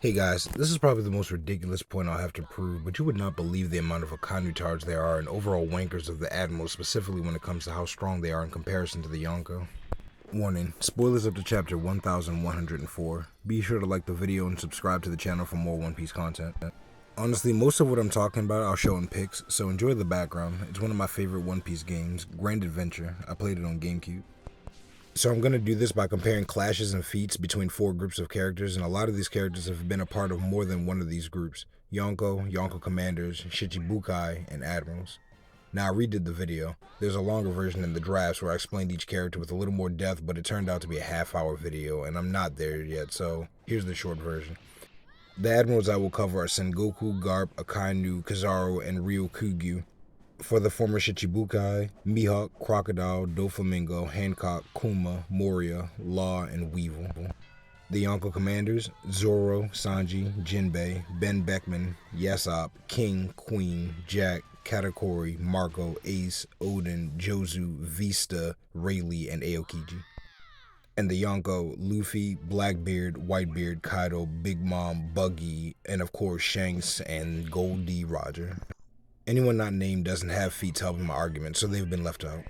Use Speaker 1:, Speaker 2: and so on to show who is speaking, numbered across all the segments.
Speaker 1: Hey guys, this is probably the most ridiculous point I'll have to prove, but you would not believe the amount of Akanutards there are and overall wankers of the Admirals, specifically when it comes to how strong they are in comparison to the Yonko. Warning, spoilers up to chapter 1104. Be sure to like the video and subscribe to the channel for more One Piece content. Honestly, most of what I'm talking about I'll show in pics, so enjoy the background. It's one of my favorite One Piece games, Grand Adventure. I played it on GameCube. So I'm going to do this by comparing clashes and feats between four groups of characters, and a lot of these characters have been a part of more than one of these groups. Yonko, Yonko Commanders, Shichibukai, and Admirals. Now I redid the video. There's a longer version in the drafts where I explained each character with a little more depth, but it turned out to be a half-hour video, and I'm not there yet, so here's the short version. The Admirals I will cover are Sengoku, Garp, Akainu, Kizaru, and Ryokugyu. For the former Shichibukai, Mihawk, Crocodile, Doflamingo, Hancock, Kuma, Moria, Law, and Weevil. The Yonko commanders, Zoro, Sanji, Jinbei, Ben Beckman, Yasop, King, Queen, Jack, Katakuri, Marco, Ace, Odin, Jozu, Vista, Rayleigh, and Aokiji. And the Yonko, Luffy, Blackbeard, Whitebeard, Kaido, Big Mom, Buggy, and of course Shanks and Gold D. Roger. Anyone not named doesn't have feats helping my argument, so they've been left out.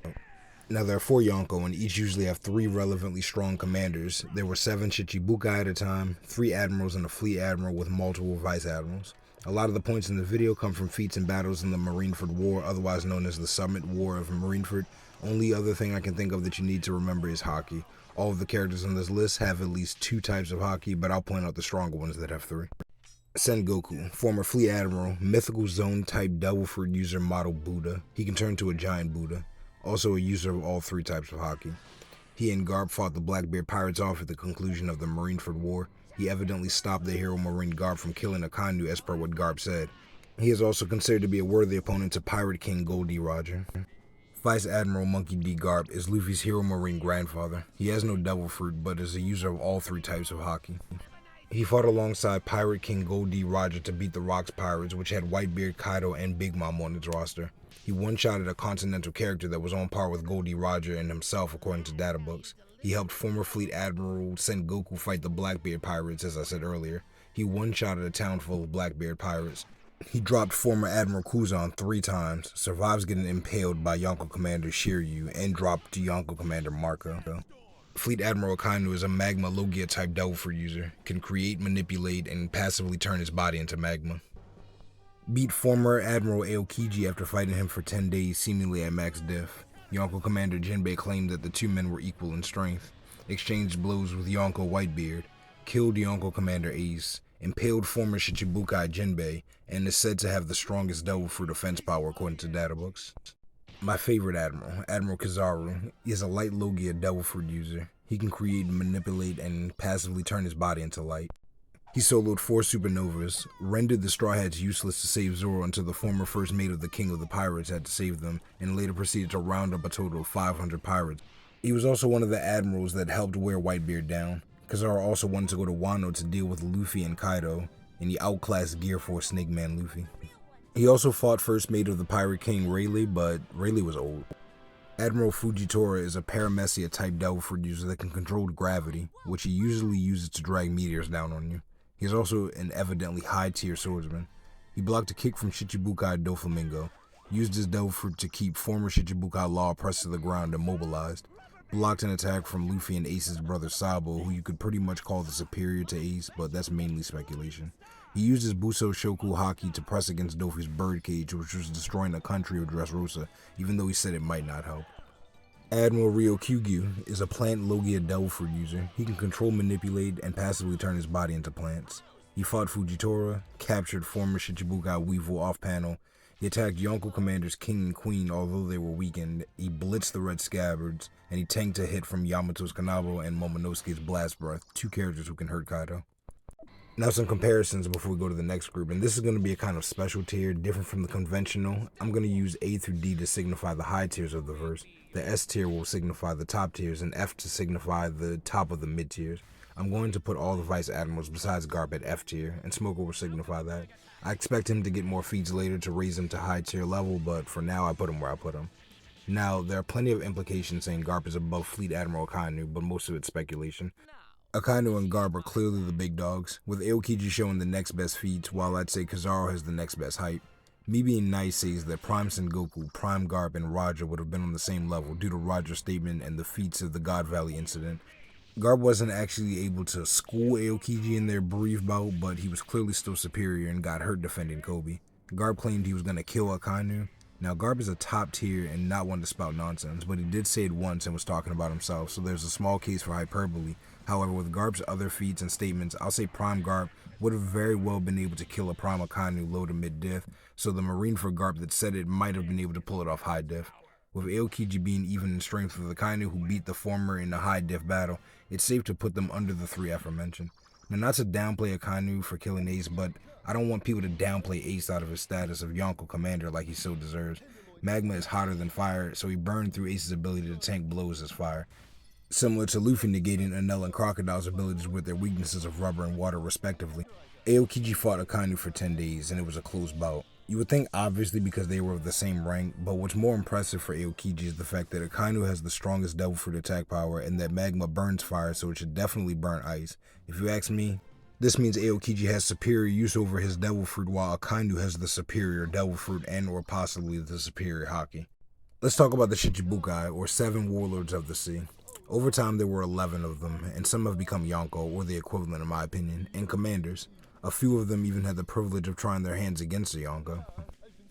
Speaker 1: Now there are 4 Yonko, and each usually have 3 relevantly strong commanders. There were 7 Shichibukai at a time, 3 admirals, and a fleet admiral with multiple vice admirals. A lot of the points in the video come from feats and battles in the Marineford War, otherwise known as the Summit War of Marineford. Only other thing I can think of that you need to remember is Haki. All of the characters on this list have at least 2 types of Haki, but I'll point out the stronger ones that have 3. Sengoku, former Fleet Admiral, mythical zone type devil fruit user model Buddha. He can turn to a giant Buddha. Also a user of all 3 types of Haki. He and Garp fought the Blackbeard pirates off at the conclusion of the Marineford War. He evidently stopped the hero Marine Garp from killing Akainu as per what Garp said. He is also considered to be a worthy opponent to Pirate King Goldie Roger. Vice Admiral Monkey D. Garp is Luffy's hero Marine grandfather. He has no devil fruit, but is a user of all 3 types of Haki. He fought alongside Pirate King Gold D. Roger to beat the Rocks Pirates, which had Whitebeard, Kaido, and Big Mom on its roster. He one-shotted a continental character that was on par with Gold D. Roger and himself, according to databooks. He helped former Fleet Admiral Sengoku fight the Blackbeard Pirates, as I said earlier. He one-shotted a town full of Blackbeard Pirates. He dropped former Admiral Kuzan 3 times, survives getting impaled by Yonko Commander Shiryu, and dropped to Yonko Commander Marco. Fleet Admiral Akainu is a magma Logia type devil fruit user, can create, manipulate, and passively turn his body into magma. Beat former Admiral Aokiji after fighting him for 10 days, seemingly at max diff. Yonko Commander Jinbei claimed that the 2 men were equal in strength. Exchanged blows with Yonko Whitebeard. Killed Yonko Commander Ace. Impaled former Shichibukai Jinbei, and is said to have the strongest devil fruit defense power according to databooks. My favorite Admiral, Admiral Kizaru, is a light Logia devil fruit user. He can create, manipulate, and passively turn his body into light. He soloed 4 supernovas, rendered the Straw Hats useless to save Zoro until the former first mate of the King of the Pirates had to save them, and later proceeded to round up a total of 500 pirates. He was also one of the admirals that helped wear Whitebeard down. Kizaru also wanted to go to Wano to deal with Luffy and Kaido, and he outclassed Gear Force Snake Man Luffy. He also fought first mate of the Pirate King Rayleigh, but Rayleigh was old. Admiral Fujitora is a Paramecia type devil fruit user that can control gravity, which he usually uses to drag meteors down on you. He is also an evidently high tier swordsman. He blocked a kick from Shichibukai Doflamingo, used his devil fruit to keep former Shichibukai Law pressed to the ground immobilized, blocked an attack from Luffy and Ace's brother Sabo, who you could pretty much call the superior to Ace, but that's mainly speculation. He used his Buso Shoku Haki to press against Dofi's birdcage, which was destroying the country of Dressrosa, even though he said it might not help. Admiral Ryokugyu is a plant Logia devil fruit user. He can control, manipulate, and passively turn his body into plants. He fought Fujitora, captured former Shichibukai Weevil off-panel. He attacked Yonko Commanders King and Queen, although they were weakened. He blitzed the Red Scabbards, and he tanked a hit from Yamato's Kanabo and Momonosuke's Blast Breath, 2 characters who can hurt Kaido. Now some comparisons before we go to the next group, and this is going to be a kind of special tier, different from the conventional. I'm going to use A through D to signify the high tiers of the verse. The S tier will signify the top tiers, and F to signify the top of the mid tiers. I'm going to put all the Vice Admirals besides Garp at F tier, and Smoker will signify that. I expect him to get more feats later to raise him to high tier level, but for now I put him where I put him. Now, there are plenty of implications saying Garp is above Fleet Admiral Akainu, but most of it's speculation. Akainu and Garb are clearly the big dogs, with Aokiji showing the next best feats, while I'd say Kizaru has the next best height. Me being nice says that Prime Sengoku, Prime Garb, and Roger would have been on the same level due to Roger's statement and the feats of the God Valley incident. Garb wasn't actually able to school Aokiji in their brief bout, but he was clearly still superior and got hurt defending Kobe. Garb claimed he was going to kill Akainu. Now, Garb is a top tier and not one to spout nonsense, but he did say it once and was talking about himself, so there's a small case for hyperbole. However, with Garb's other feats and statements, I'll say Prime Garb would have very well been able to kill a Prime Akainu low to mid diff, so the Marine for Garb that said it might have been able to pull it off high diff. With Aokiji being even in strength with Akainu who beat the former in a high diff battle, it's safe to put them under the three aforementioned. Now, not to downplay Akainu for killing Ace, but I don't want people to downplay Ace out of his status of Yonko commander like he so deserves. Magma is hotter than fire, so he burned through Ace's ability to tank blows as fire. Similar to Luffy negating Enel and Crocodile's abilities with their weaknesses of rubber and water respectively. Aokiji fought Akainu for 10 days, and it was a close bout. You would think obviously because they were of the same rank, but what's more impressive for Aokiji is the fact that Akainu has the strongest Devil Fruit attack power and that Magma burns fire, so it should definitely burn ice. If you ask me, this means Aokiji has superior use over his Devil Fruit while Akainu has the superior Devil Fruit and or possibly the superior Haki. Let's talk about the Shichibukai, or 7 Warlords of the Sea. Over time there were 11 of them, and some have become Yonko, or the equivalent in my opinion, and commanders. A few of them even had the privilege of trying their hands against the Yonko.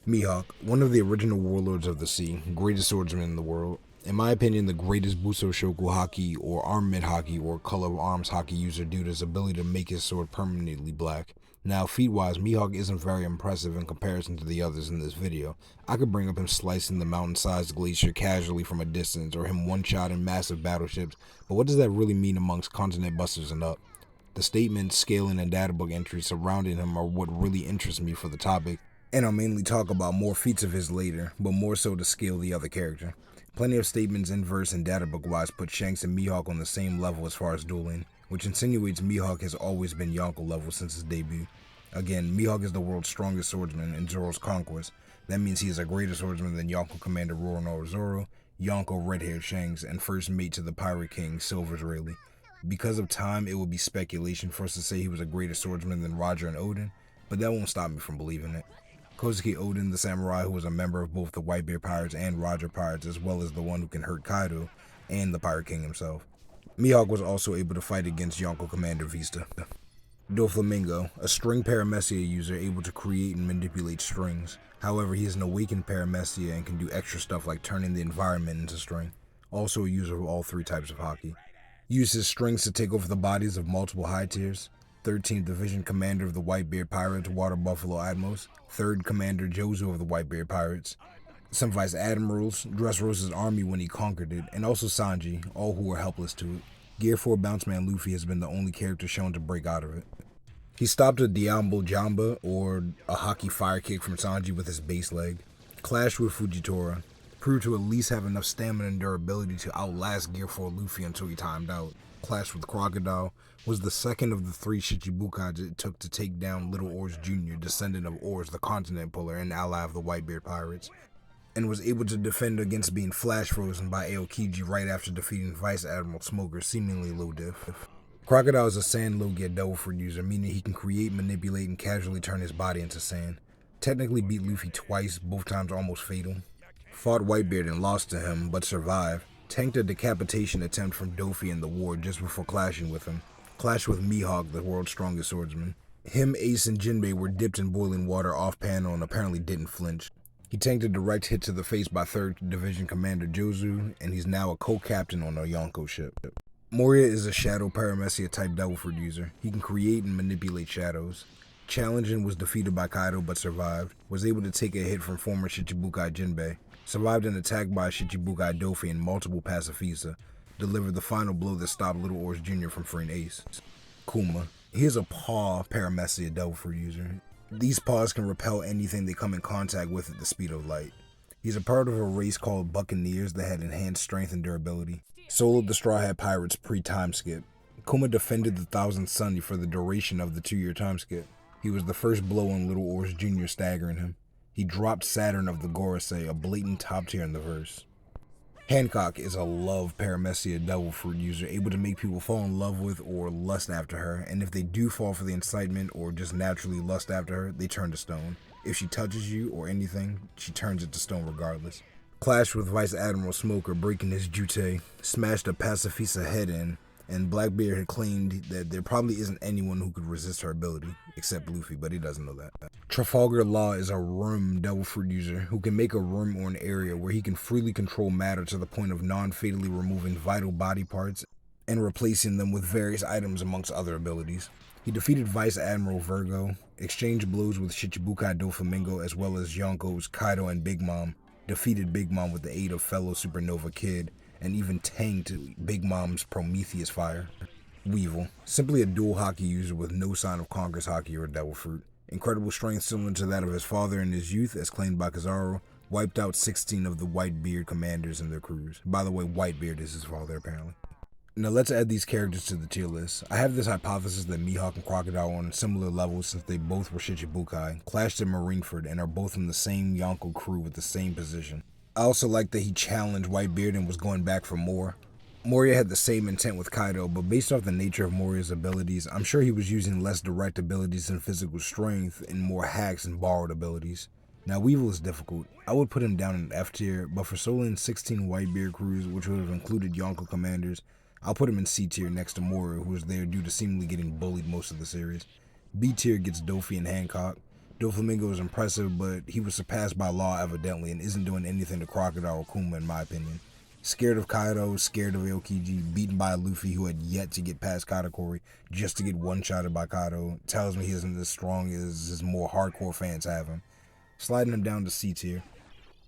Speaker 1: Mihawk, one of the original warlords of the sea, greatest swordsman in the world. In my opinion, the greatest Buso Shoku Haki, or armament Haki, or color of arms Haki user due to his ability to make his sword permanently black. Now, feat-wise, Mihawk isn't very impressive in comparison to the others in this video. I could bring up him slicing the mountain-sized glacier casually from a distance, or him one-shotting massive battleships, but what does that really mean amongst continent busters and up? The statements, scaling, and databook entries surrounding him are what really interests me for the topic, and I'll mainly talk about more feats of his later, but more so to scale the other character. Plenty of statements in verse and databook-wise put Shanks and Mihawk on the same level as far as dueling, which insinuates Mihawk has always been Yonko level since his debut. Again, Mihawk is the world's strongest swordsman in Zoro's conquest. That means he is a greater swordsman than Yonko Commander Roronoa Zoro, Yonko Red-Haired Shanks, and first mate to the Pirate King, Silver's Rayleigh. Because of time, it would be speculation for us to say he was a greater swordsman than Roger and Odin, but that won't stop me from believing it. Kozuki Odin, the samurai who was a member of both the Whitebeard Pirates and Roger Pirates, as well as the one who can hurt Kaido, and the Pirate King himself. Mihawk was also able to fight against Yonko Commander Vista. Doflamingo, a string paramecia user able to create and manipulate strings. However, he is an awakened paramecia and can do extra stuff like turning the environment into string. Also a user of all 3 types of Haki. Uses strings to take over the bodies of multiple high tiers. 13th Division Commander of the Whitebeard Pirates, Water Buffalo Admirals. 3rd Commander Jozu of the Whitebeard Pirates. Some Vice Admirals, Dressrosa's army when he conquered it, and also Sanji, all who were helpless to it. Gear 4 Bounceman Luffy has been the only character shown to break out of it. He stopped a Diambo Jamba, or a Haki fire kick from Sanji with his base leg. Clashed with Fujitora. Proved to at least have enough stamina and durability to outlast Gear 4 Luffy until he timed out. Clashed with Crocodile. Was the second of the 3 Shichibukai it took to take down Little Oars Jr., descendant of Oars, the Continent Puller, and ally of the Whitebeard Pirates, and was able to defend against being flash frozen by Aokiji right after defeating Vice Admiral Smoker, seemingly low diff. Crocodile is a sand Logia Devil Fruit user, meaning he can create, manipulate, and casually turn his body into sand. Technically beat Luffy twice, both times almost fatal. Fought Whitebeard and lost to him, but survived. Tanked a decapitation attempt from Dofi in the war just before clashing with him. Clashed with Mihawk, the world's strongest swordsman. Him, Ace, and Jinbei were dipped in boiling water off panel and apparently didn't flinch. He tanked a direct hit to the face by 3rd Division Commander Jozu, and he's now a co-captain on a Yonko ship. Moria is a Shadow Paramecia type Devil Fruit user. He can create and manipulate shadows. Challenged and was defeated by Kaido but survived. Was able to take a hit from former Shichibukai Jinbei. Survived an attack by Shichibukai Dofi and multiple pacifista. Delivered the final blow that stopped Little Oars Jr. from freeing Ace. Kuma. He is a paw Paramecia Devil Fruit user. These paws can repel anything they come in contact with at the speed of light. He's a part of a race called Buccaneers that had enhanced strength and durability. Soloed the Straw Hat Pirates pre-time skip. Kuma defended the Thousand Sunny for the duration of the 2-year time skip. He was the first blow on Little Oars Jr. staggering him. He dropped Saturn of the Gorosei, a blatant top tier in the verse. Hancock is a love paramecia devil fruit user, able to make people fall in love with or lust after her, and if they do fall for the incitement or just naturally lust after her, they turn to stone. If she touches you or anything, she turns it to stone regardless. Clashed with Vice Admiral Smoker, breaking his jute, smashed a pacifista head in, and Blackbeard had claimed that there probably isn't anyone who could resist her ability, except Luffy, but he doesn't know that. Trafalgar Law is a room devil fruit user who can make a room or an area where he can freely control matter to the point of non-fatally removing vital body parts and replacing them with various items amongst other abilities. He defeated Vice Admiral Virgo, exchanged blows with Shichibukai Doflamingo as well as Yonko's Kaido and Big Mom, defeated Big Mom with the aid of fellow Supernova Kid, and even tanked Big Mom's Prometheus fire. Weevil, simply a dual hockey user with no sign of Congress hockey or devil fruit. Incredible strength similar to that of his father in his youth, as claimed by Kizaru, wiped out 16 of the Whitebeard commanders and their crews. By the way, Whitebeard is his father apparently. Now let's add these characters to the tier list. I have this hypothesis that Mihawk and Crocodile are on similar levels since they both were Shichibukai, clashed in Marineford, and are both in the same Yonko crew with the same position. I also like that he challenged Whitebeard and was going back for more. Moria had the same intent with Kaido, but based off the nature of Moria's abilities, I'm sure he was using less direct abilities and physical strength and more hacks and borrowed abilities. Now Weevil is difficult. I would put him down in F tier, but for soloing 16 Whitebeard crews, which would have included Yonko commanders, I'll put him in C tier next to Moria, who was there due to seemingly getting bullied most of the series. B tier gets Dofi and Hancock. Doflamingo is impressive, but he was surpassed by Law evidently and isn't doing anything to Crocodile or Kuma in my opinion. Scared of Kaido, scared of Aokiji, beaten by Luffy who had yet to get past Katakuri just to get one-shotted by Kaido, tells me he isn't as strong as his more hardcore fans have him. Sliding him down to C tier.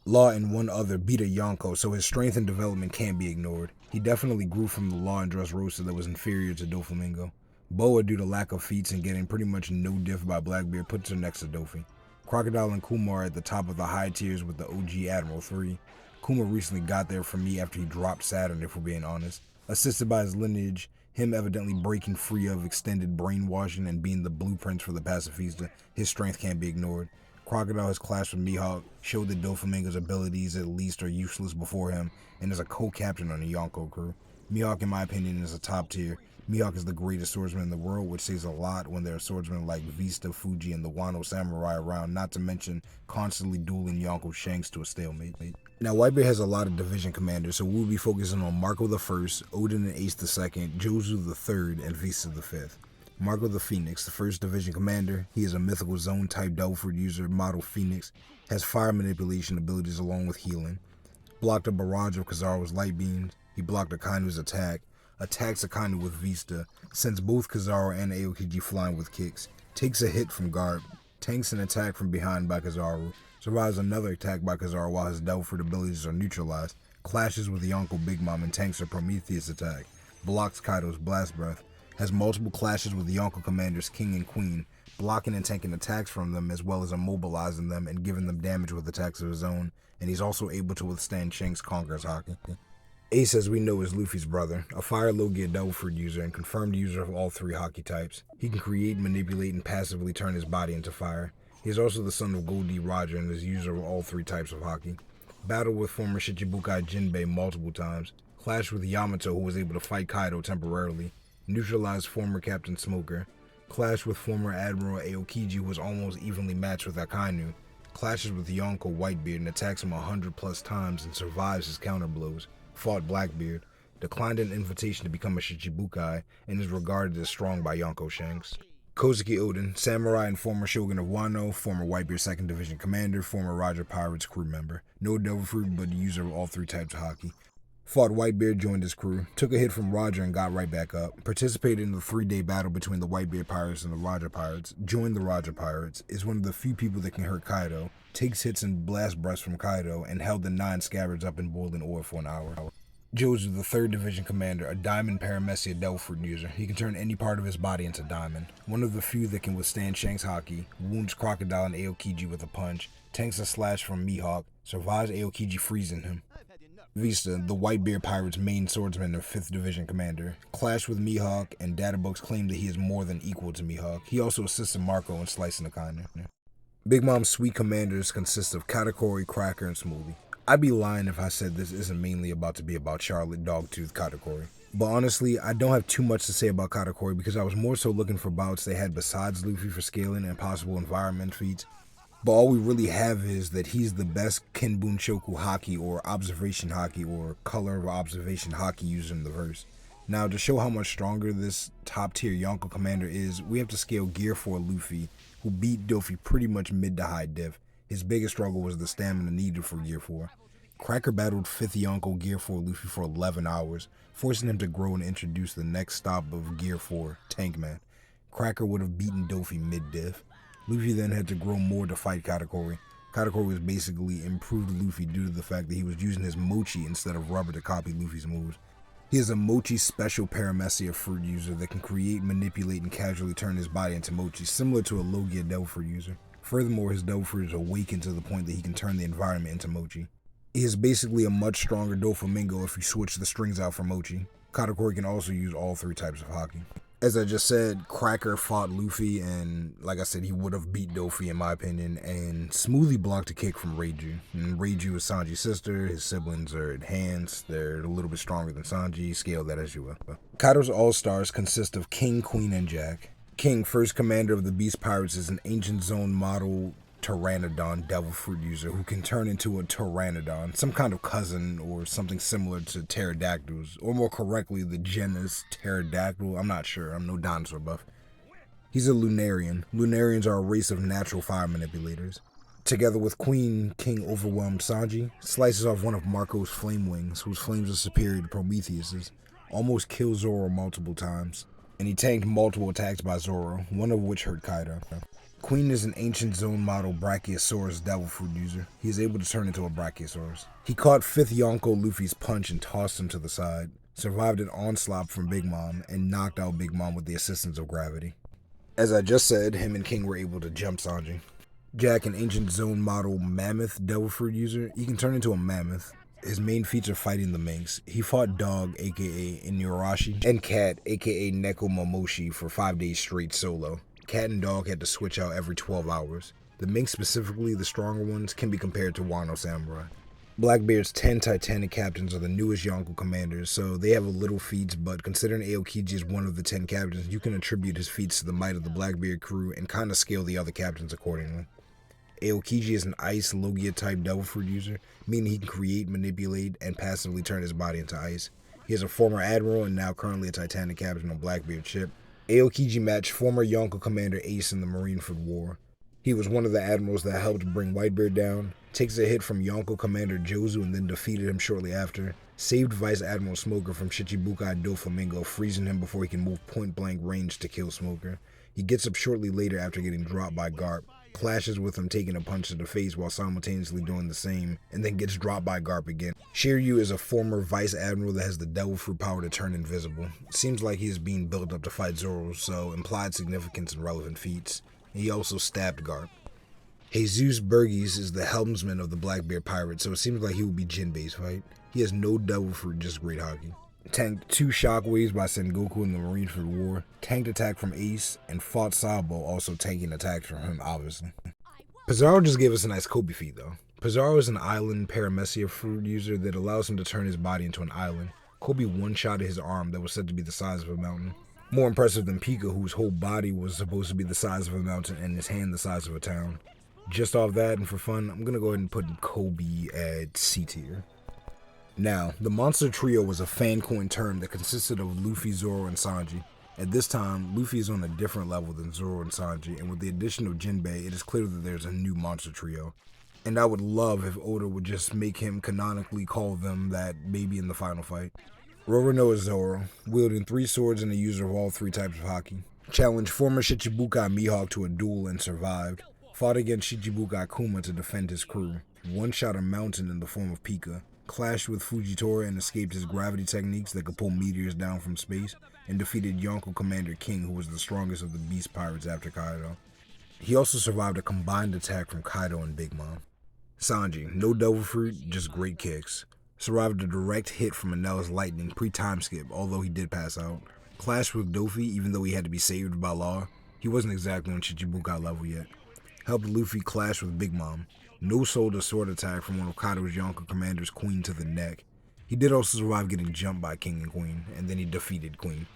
Speaker 1: Law and one other beat a Yonko, so his strength and development can't be ignored. He definitely grew from the Law and Dressrosa that was inferior to Doflamingo. Boa, due to lack of feats and getting pretty much no diff by Blackbeard, puts her next to Dofi. Crocodile and Kuma are at the top of the high tiers with the OG Admiral 3. Kuma recently got there for me after he dropped Saturn, if we're being honest. Assisted by his lineage, him evidently breaking free of extended brainwashing and being the blueprints for the pacifista, his strength can't be ignored. Crocodile has clashed with Mihawk, showed that Doflamingo's abilities at least are useless before him, and is a co-captain on the Yonko crew. Mihawk, in my opinion, is a top tier. Mihawk is the greatest swordsman in the world, which says a lot when there are swordsmen like Vista, Fuji, and the Wano Samurai around, not to mention constantly dueling Yonko Shanks to a stalemate. Now, Whitebeard has a lot of division commanders, so we'll be focusing on Marco the First, Odin and Ace the Second, Jozu the Third, and Vista the Fifth. Marco the Phoenix, the first division commander, he is a mythical zone type devil fruit user, model Phoenix, has fire manipulation abilities along with healing. Blocked a barrage of Kizaru's light beams, he blocked Akainu's attack, attacks Akainu with Vista, sends both Kizaru and Aokiji flying with kicks, takes a hit from Garp, tanks an attack from behind by Kizaru, survives another attack by Kizaru while his devil fruit abilities are neutralized, clashes with Yonko Big Mom and tanks a Prometheus attack, blocks Kaido's blast breath, has multiple clashes with Yonko commanders King and Queen, blocking and tanking attacks from them as well as immobilizing them and giving them damage with attacks of his own, and he's also able to withstand Shanks' Conqueror's Haki. Ace, as we know, is Luffy's brother, a Fire Logia devil fruit user and confirmed user of all three Haki types. He can create, manipulate, and passively turn his body into fire. He is also the son of Goldie Roger and is user of all three types of Haki. Battled with former Shichibukai Jinbei multiple times, clashed with Yamato who was able to fight Kaido temporarily, neutralized former Captain Smoker, clashed with former Admiral Aokiji who was almost evenly matched with Akainu, clashes with Yonko Whitebeard and attacks him 100 plus times and survives his counterblows, fought Blackbeard, declined an invitation to become a Shichibukai, and is regarded as strong by Yonko Shanks. Kozuki Odin, samurai and former shogun of Wano, former Whitebeard 2nd Division commander, former Roger Pirates crew member, no devil fruit but user of all three types of Haki. Fought Whitebeard, joined his crew, took a hit from Roger and got right back up, participated in the 3-day battle between the Whitebeard Pirates and the Roger Pirates, joined the Roger Pirates, is one of the few people that can hurt Kaido, takes hits and blast breaths from Kaido, and held the 9 scabbards up in boiling oil for an hour. Jozu, the 3rd Division commander, a diamond paramecia devil fruit user. He can turn any part of his body into diamond. One of the few that can withstand Shanks' Haki, wounds Crocodile and Aokiji with a punch, tanks a slash from Mihawk, survives Aokiji freezing him. Vista, the Whitebeard Pirates' main swordsman and 5th Division commander, clashed with Mihawk, and databooks claim that he is more than equal to Mihawk. He also assisted Marco in slicing Akainu. Big Mom's sweet commanders consist of Katakuri, Cracker, and Smoothie. I'd be lying if I said this isn't mainly about to be about Charlotte Dogtooth Katakuri. But honestly, I don't have too much to say about Katakuri because I was more so looking for bouts they had besides Luffy for scaling and possible environment feats. But all we really have is that he's the best Kenbunshoku Haki or observation Haki or color of observation Haki user in the verse. Now, to show how much stronger this top tier Yonko commander is, we have to scale Gear 4 Luffy, who beat Dofi pretty much mid to high diff. His biggest struggle was the stamina needed for Gear 4. Cracker battled 5th Yonko Gear 4 Luffy for 11 hours, forcing him to grow and introduce the next stop of Gear 4, Tankman. Cracker would have beaten Dofi mid-diff. Luffy then had to grow more to fight Katakuri. Katakuri was basically improved Luffy due to the fact that he was using his mochi instead of rubber to copy Luffy's moves. He is a mochi special paramecia fruit user that can create, manipulate, and casually turn his body into mochi, similar to a Logia devil fruit user. Furthermore, his devil fruit is awakened to the point that he can turn the environment into mochi. He is basically a much stronger Doflamingo if you switch the strings out for mochi. Katakuri can also use all 3 types of haki. As I just said, Cracker fought Luffy, and like I said, he would have beat Dofi in my opinion, and smoothly blocked a kick from Reiju. And Reiju is Sanji's sister, his siblings are enhanced, they're a little bit stronger than Sanji, scale that as you will. Kaido's all-stars consist of King, Queen, and Jack. King, first commander of the Beast Pirates, is an ancient zone model Pteranodon devil fruit user who can turn into a Pteranodon, some kind of cousin or something similar to pterodactyls, or more correctly the genus pterodactyl. I'm not sure, I'm no dinosaur buff. He's a Lunarian. Lunarians are a race of natural fire manipulators. Together with Queen, King overwhelmed Sanji, slices off one of Marco's flame wings, whose flames are superior to Prometheus's, almost kills Zoro multiple times, and he tanked multiple attacks by Zoro, one of which hurt Kaido. Queen is an ancient zone model Brachiosaurus devil fruit user. He is able to turn into a Brachiosaurus. He caught 5th Yonko Luffy's punch and tossed him to the side, survived an onslaught from Big Mom, and knocked out Big Mom with the assistance of gravity. As I just said, him and King were able to jump Sanji. Jack, an ancient zone model Mammoth devil fruit user, he can turn into a mammoth. His main feats are fighting the minks. He fought Dog, aka Inuyarashi, and Cat, aka Nekomamushi, for 5 days straight solo. Cat and Dog had to switch out every 12 hours. The minks, specifically the stronger ones, can be compared to Wano Samurai. Blackbeard's 10 Titanic captains are the newest Yonko commanders, so they have a little feats, but considering Aokiji is one of the 10 captains, you can attribute his feats to the might of the Blackbeard crew and kind of scale the other captains accordingly. Aokiji is an ice Logia type devil fruit user, meaning he can create, manipulate, and passively turn his body into ice. He is a former admiral and now currently a Titanic captain on Blackbeard's ship. Aokiji matched former Yonko commander Ace in the Marineford War. He was one of the admirals that helped bring Whitebeard down, takes a hit from Yonko commander Jozu and then defeated him shortly after, saved Vice Admiral Smoker from Shichibukai Doflamingo, freezing him before he can move point-blank range to kill Smoker. He gets up shortly later after getting dropped by Garp, clashes with him taking a punch to the face while simultaneously doing the same, and then gets dropped by Garp again. Shiryu is a former Vice Admiral that has the devil fruit power to turn invisible. It seems like he is being built up to fight Zoro, so implied significance and relevant feats. He also stabbed Garp. Jesus Burgess is the helmsman of the Blackbeard Pirates, so it seems like he would be Jinbei's fight. He has no devil fruit, just great hockey. Tanked 2 shockwaves by Sengoku in the Marineford War, tanked attack from Ace, and fought Sabo, also tanking attacks from him, obviously. Pizarro just gave us a nice Kobe feat, though. Pizarro is an island paramecia fruit user that allows him to turn his body into an island. Kobe one-shotted his arm that was said to be the size of a mountain. More impressive than Pika, whose whole body was supposed to be the size of a mountain and his hand the size of a town. Just off that, and for fun, I'm gonna go ahead and put Kobe at C tier. Now, the Monster Trio was a fan coin term that consisted of Luffy, Zoro, and Sanji. At this time, Luffy is on a different level than Zoro and Sanji, and with the addition of Jinbei, it is clear that there's a new Monster Trio. And I would love if Oda would just make him canonically call them that maybe in the final fight. Roronoa is Zoro, wielding 3 swords and a user of all 3 types of haki. Challenged former Shichibukai Mihawk to a duel and survived. Fought against Shichibukai Kuma to defend his crew. One-shot a mountain in the form of Pika. Clashed with Fujitora and escaped his gravity techniques that could pull meteors down from space, and defeated Yonko Commander King, who was the strongest of the Beast Pirates after Kaido. He also survived a combined attack from Kaido and Big Mom. Sanji, no devil fruit, just great kicks. Survived a direct hit from Anella's lightning pre-time skip, although he did pass out. Clashed with Dofi, even though he had to be saved by law. He wasn't exactly on Shichibukai level yet. helped Luffy clash with Big Mom. No-sold a sword attack from one of Kaido's Yonko commanders, Queen, to the neck. He did also survive getting jumped by King and Queen, and then he defeated Queen.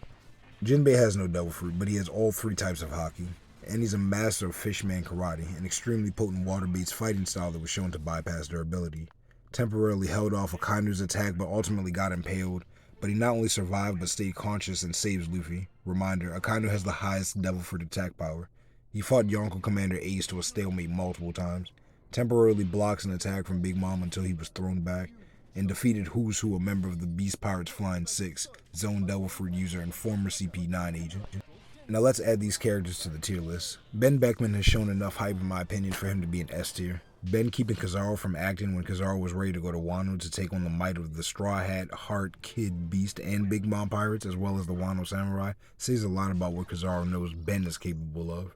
Speaker 1: Jinbei has no devil fruit, but he has all 3 types of haki, and he's a master of fishman karate, an extremely potent water-based fighting style that was shown to bypass durability. Temporarily held off Akainu's attack, but ultimately got impaled, but he not only survived but stayed conscious and saves Luffy. Reminder, Akainu has the highest devil fruit attack power. He fought Yonko Commander Ace to a stalemate multiple times, temporarily blocks an attack from Big Mom until he was thrown back, and defeated Who's Who, a member of the Beast Pirates Flying 6, Zone Devil Fruit user and former CP9 agent. Now let's add these characters to the tier list. Ben Beckman has shown enough hype in my opinion for him to be an S tier. Ben keeping Kizaru from acting when Kizaru was ready to go to Wano to take on the might of the Straw Hat, Heart, Kid, Beast, and Big Mom pirates, as well as the Wano Samurai, says a lot about what Kizaru knows Ben is capable of.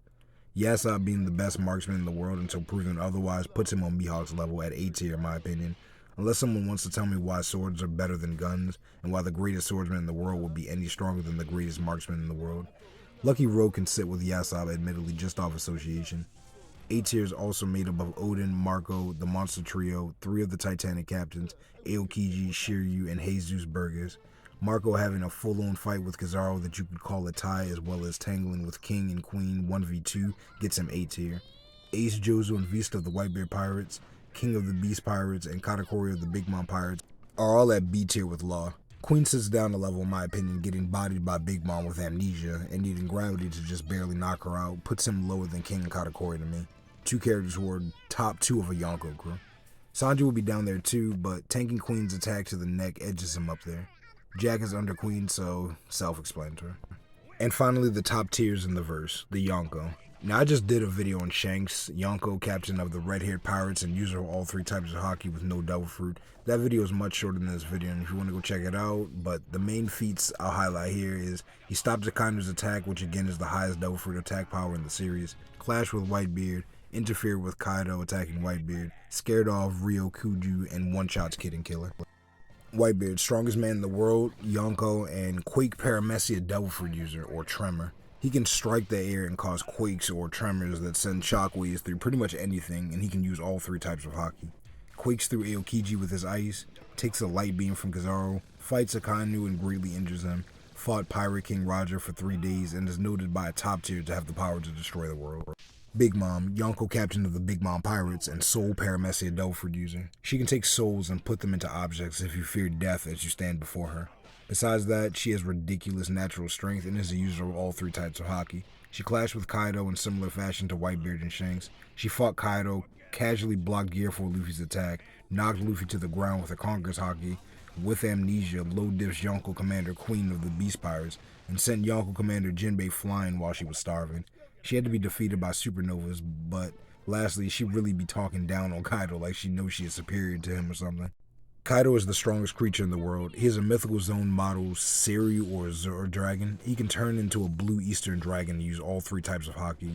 Speaker 1: Yasop being the best marksman in the world until proven otherwise puts him on Mihawk's level at A tier in my opinion. Unless someone wants to tell me why swords are better than guns, and why the greatest swordsman in the world would be any stronger than the greatest marksman in the world. Lucky Rogue can sit with Yasop, admittedly just off association. A tier is also made up of Odin, Marco, the Monster Trio, 3 of the Titanic captains, Aokiji, Shiryu, and Jesus Burgers. Marco having a full-on fight with Kizaru that you could call a tie, as well as tangling with King and Queen 1v2 gets him A tier. Ace, Jozo, and Vista of the Whitebeard Pirates, King of the Beast Pirates, and Katakuri of the Big Mom Pirates are all at B tier with Law. Queen sits down a level in my opinion, getting bodied by Big Mom with amnesia and needing gravity to just barely knock her out, puts him lower than King and Katakuri to me. 2 characters who are top 2 of a Yonko crew. Sanji will be down there too, but tanking Queen's attack to the neck edges him up there. Jack is under Queen, so self-explanatory. And finally, the top tiers in the verse, the Yonko. Now, I just did a video on Shanks, Yonko, captain of the red-haired pirates and user of all 3 types of haki with no devil fruit. That video is much shorter than this video, and if you want to go check it out, but the main feats I'll highlight here is he stopped Akainu's attack, which again is the highest devil fruit attack power in the series, clashed with Whitebeard, interfered with Kaido attacking Whitebeard, scared off Ryo Kuju, and one-shots Kid and Killer. Whitebeard, strongest man in the world, Yonko, and Quake Paramecia devil fruit user, or Tremor. He can strike the air and cause quakes or tremors that send shockwaves through pretty much anything, and he can use all 3 types of haki. Quakes through Aokiji with his ice, takes a light beam from Kizaru, fights Akainu and greatly injures him, fought Pirate King Roger for 3 days, and is noted by a top tier to have the power to destroy the world. Big Mom, Yonko captain of the Big Mom Pirates and Soul Paramecia devil fruit user. She can take souls and put them into objects if you fear death as you stand before her. Besides that, she has ridiculous natural strength and is a user of all 3 types of haki. She clashed with Kaido in similar fashion to Whitebeard and Shanks. She fought Kaido, casually blocked gear for Luffy's attack, knocked Luffy to the ground with a Conqueror's haki, with amnesia, low-dips Yonko Commander Queen of the Beast Pirates, and sent Yonko Commander Jinbei flying while she was starving. She had to be defeated by supernovas, but lastly, she really be talking down on Kaido like she knows she is superior to him or something. Kaido is the strongest creature in the world. He is a mythical zone model Seri or Zoro dragon. He can turn into a blue eastern dragon and use all 3 types of haki.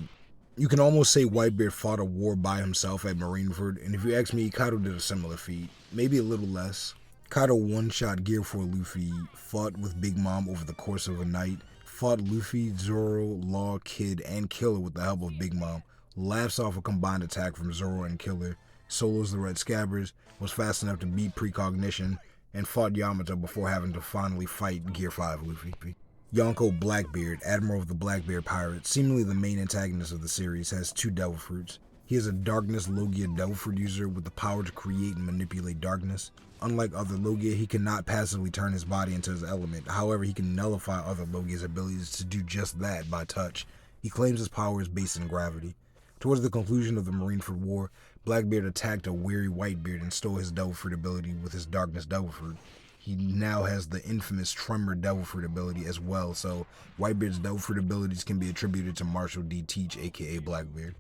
Speaker 1: You can almost say Whitebeard fought a war by himself at Marineford, and if you ask me, Kaido did a similar feat, maybe a little less. Kaido one-shot Gear 4 Luffy, fought with Big Mom over the course of a night, fought Luffy, Zoro, Law, Kid, and Killer with the help of Big Mom, laughs off a combined attack from Zoro and Killer, solos the Red Scabbers, was fast enough to beat Precognition, and fought Yamato before having to finally fight Gear 5 Luffy. Yonko Blackbeard, Admiral of the Blackbeard Pirates, seemingly the main antagonist of the series, has 2 devil fruits. He is a Darkness Logia devil fruit user with the power to create and manipulate darkness. Unlike other Logia, he cannot passively turn his body into his element. However, he can nullify other Logia's abilities to do just that by touch. He claims his power is based in gravity. Towards the conclusion of the Marineford War, Blackbeard attacked a weary Whitebeard and stole his devil fruit ability with his Darkness devil fruit. He now has the infamous Tremor devil fruit ability as well, so Whitebeard's devil fruit abilities can be attributed to Marshall D. Teach, aka Blackbeard.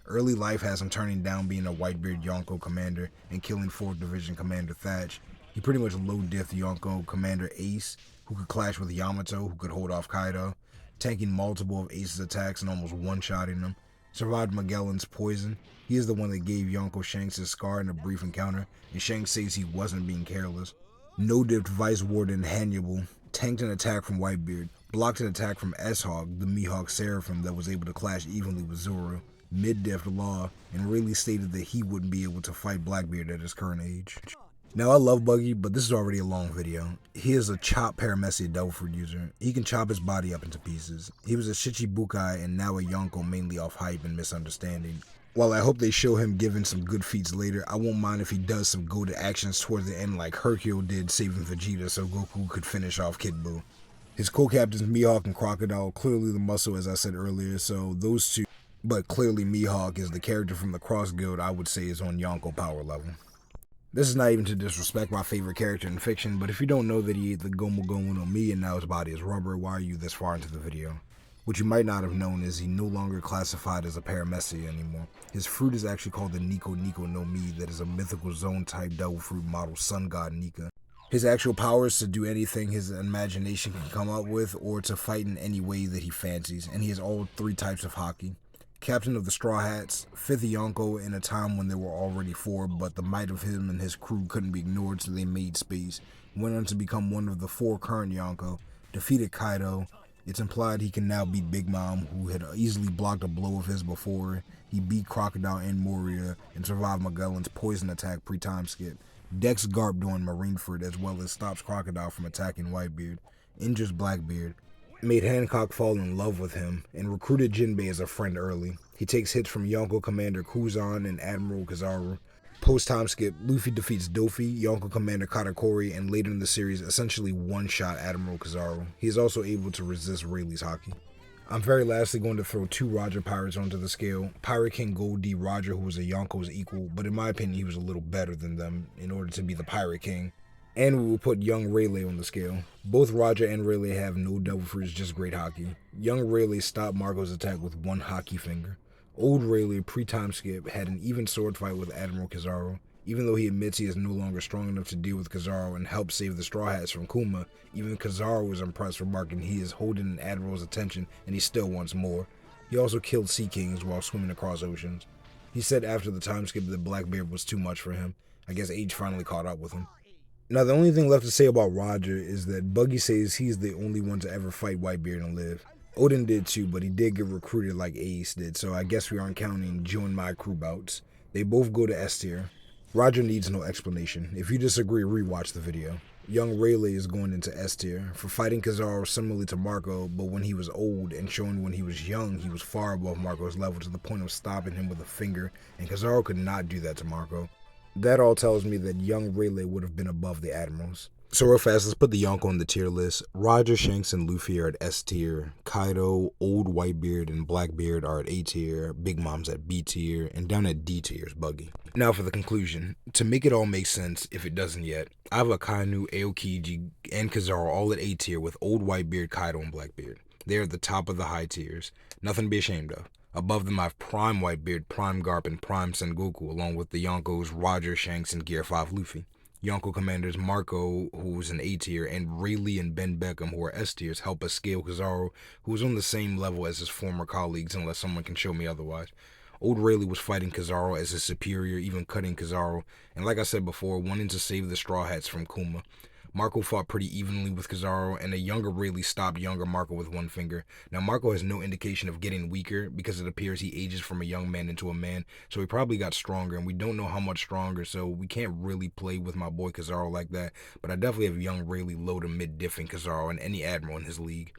Speaker 1: Early life has him turning down being a Whitebeard Yonko commander and killing 4th Division Commander Thatch. He pretty much low-diffed Yonko Commander Ace, who could clash with Yamato, who could hold off Kaido, tanking multiple of Ace's attacks and almost one-shotting them. Survived Magellan's poison. He is the one that gave Yonko Shanks his scar in a brief encounter, and Shanks says he wasn't being careless. No-dipped Vice Warden Hannibal tanked an attack from Whitebeard, blocked an attack from S-Hawk, the Mihawk Seraphim that was able to clash evenly with Zoro, mid-death law, and really stated that he wouldn't be able to fight Blackbeard at his current age. Now, I love Buggy, but this is already a long video. He is a chop Paramessi Devil Fruit user. He can chop his body up into pieces. He was a Shichibukai and now a Yonko mainly off hype and misunderstanding. While I hope they show him giving some good feats later, I won't mind if he does some goated actions towards the end like Hercule did saving Vegeta so Goku could finish off Kid Buu. His co-captains Mihawk and Crocodile, clearly the muscle as I said earlier, so those two, but clearly Mihawk is the character from the Cross Guild I would say is on Yonko power level. This is not even to disrespect my favorite character in fiction, but if you don't know that he ate the Gomu Gomu no Mi and now his body is rubber, why are you this far into the video? What you might not have known is he no longer classified as a Paramessi anymore. His fruit is actually called the Nico Nico no Mi that is a mythical zone type devil fruit model sun god Nika. His actual power is to do anything his imagination can come up with or to fight in any way that he fancies, and he has all three types of haki. Captain of the Straw Hats, 5th Yonko in a time when there were already 4, but the might of him and his crew couldn't be ignored, so they made space. Went on to become one of the 4 current Yonko, defeated Kaido. It's implied he can now beat Big Mom, who had easily blocked a blow of his before. He beat Crocodile and Moria, and survived Magellan's poison attack pre-time skip. Decks Garp during Marineford, as well as stops Crocodile from attacking Whitebeard. Injures Blackbeard. Made Hancock fall in love with him, and recruited Jinbei as a friend early. He takes hits from Yonko Commander Kuzan and Admiral Kizaru. Post-time skip, Luffy defeats Dofi, Yonko Commander Katakuri, and later in the series essentially one-shot Admiral Kizaru. He is also able to resist Rayleigh's haki. I'm very lastly going to throw 2 Roger pirates onto the scale. Pirate King Gold D Roger, who was a Yonko's equal, but in my opinion he was a little better than them in order to be the Pirate King. And we will put young Rayleigh on the scale. Both Roger and Rayleigh have no devil fruits, just great haki. Young Rayleigh stopped Marco's attack with 1 haki finger. Old Rayleigh, pre-time skip, had an even sword fight with Admiral Kizaru. Even though he admits he is no longer strong enough to deal with Kizaru and help save the Straw Hats from Kuma, even Kizaru was impressed, remarking he is holding an Admiral's attention and he still wants more. He also killed Sea Kings while swimming across oceans. He said after the time skip that Blackbeard was too much for him. I guess age finally caught up with him. Now, the only thing left to say about Roger is that Buggy says he's the only one to ever fight Whitebeard and live. Odin did too, but he did get recruited like Ace did, so I guess we aren't counting Join My Crew bouts. They both go to S tier. Roger needs no explanation. If you disagree, rewatch the video. Young Rayleigh is going into S tier for fighting Kizaru similarly to Marco, but when he was old and showing when he was young, he was far above Marco's level to the point of stopping him with a finger, and Kizaru could not do that to Marco. That all tells me that young Rayleigh would have been above the Admirals. So real fast, let's put the Yonko on the tier list. Roger, Shanks, and Luffy are at S tier. Kaido, Old Whitebeard, and Blackbeard are at A tier. Big Mom's at B tier. And down at D tier is Buggy. Now for the conclusion. To make it all make sense, if it doesn't yet, I have Akainu, Aokiji, and Kizaru all at A tier with Old Whitebeard, Kaido, and Blackbeard. They are at the top of the high tiers. Nothing to be ashamed of. Above them I have Prime Whitebeard, Prime Garp, and Prime Sengoku, along with the Yonkos Roger, Shanks, and Gear 5 Luffy. Yonko Commanders Marco, who was an A tier, and Rayleigh and Ben Beckham, who are S tiers, help us scale Kizaru, who is on the same level as his former colleagues, unless someone can show me otherwise. Old Rayleigh was fighting Kizaru as his superior, even cutting Kizaru, and like I said before, wanting to save the Straw Hats from Kuma. Marco fought pretty evenly with Kizaru, and a younger Rayleigh stopped younger Marco with 1 finger. Now, Marco has no indication of getting weaker because it appears he ages from a young man into a man, so he probably got stronger, and we don't know how much stronger, so we can't really play with my boy Kizaru like that, but I definitely have young Rayleigh low to mid-diffing Kizaru and any Admiral in his league.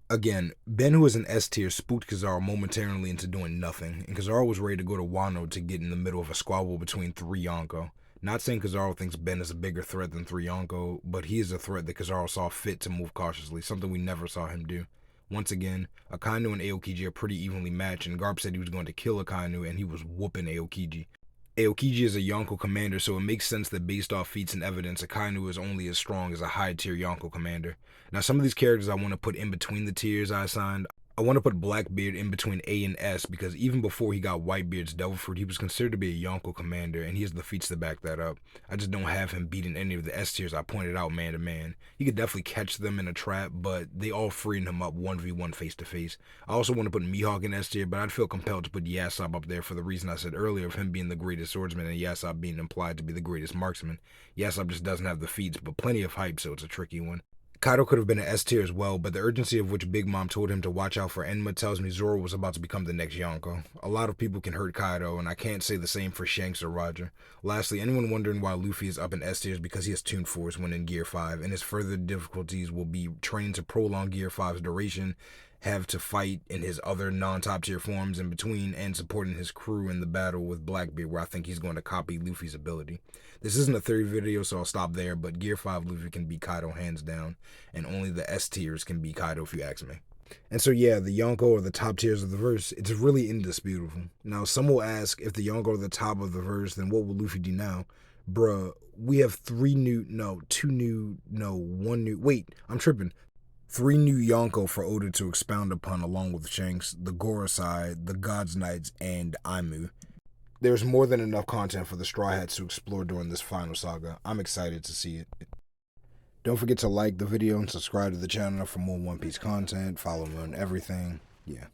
Speaker 1: Again, Ben, who is an S tier, spooked Kizaru momentarily into doing nothing, and Kizaru was ready to go to Wano to get in the middle of a squabble between 3 Yonko. Not saying Kizaru thinks Ben is a bigger threat than 3 Yonko, but he is a threat that Kizaru saw fit to move cautiously, something we never saw him do. Once again, Akainu and Aokiji are pretty evenly matched, and Garp said he was going to kill Akainu, and he was whooping Aokiji. Aokiji is a Yonko commander, so it makes sense that based off feats and evidence, Akainu is only as strong as a high-tier Yonko commander. Now, some of these characters I want to put in between the tiers I assigned. I want to put Blackbeard in between A and S because even before he got Whitebeard's Devil Fruit, he was considered to be a Yonko commander, and he has the feats to back that up. I just don't have him beating any of the S tiers I pointed out man to man. He could definitely catch them in a trap, but they all freed him up 1v1 face to face. I also want to put Mihawk in S tier, but I'd feel compelled to put Yasopp up there for the reason I said earlier of him being the greatest swordsman and Yasopp being implied to be the greatest marksman. Yasopp just doesn't have the feats, but plenty of hype, so it's a tricky one. Kaido could have been an S tier as well, but the urgency of which Big Mom told him to watch out for Enma tells me Zoro was about to become the next Yonko. A lot of people can hurt Kaido, and I can't say the same for Shanks or Roger. Lastly, anyone wondering why Luffy is up in S tier is because he has Toon Force when in Gear 5, and his further difficulties will be trying to prolong Gear 5's duration, have to fight in his other non-top tier forms in between, and supporting his crew in the battle with Blackbeard, where I think he's going to copy Luffy's ability. This isn't a third video, so I'll stop there, but Gear 5 Luffy can beat Kaido hands down, and only the S tiers can beat Kaido if you ask me. And so yeah, the Yonko or the top tiers of the verse, it's really indisputable. Now some will ask, if the Yonko are the top of the verse, then what will Luffy do now? Bruh, we have one new, wait, I'm tripping. 3 new Yonko for Oda to expound upon along with Shanks, the Gorosei, the God's Knights, and Aimu. There's more than enough content for the Straw Hats to explore during this final saga. I'm excited to see it. Don't forget to like the video and subscribe to the channel for more One Piece content. Follow me on everything. Yeah.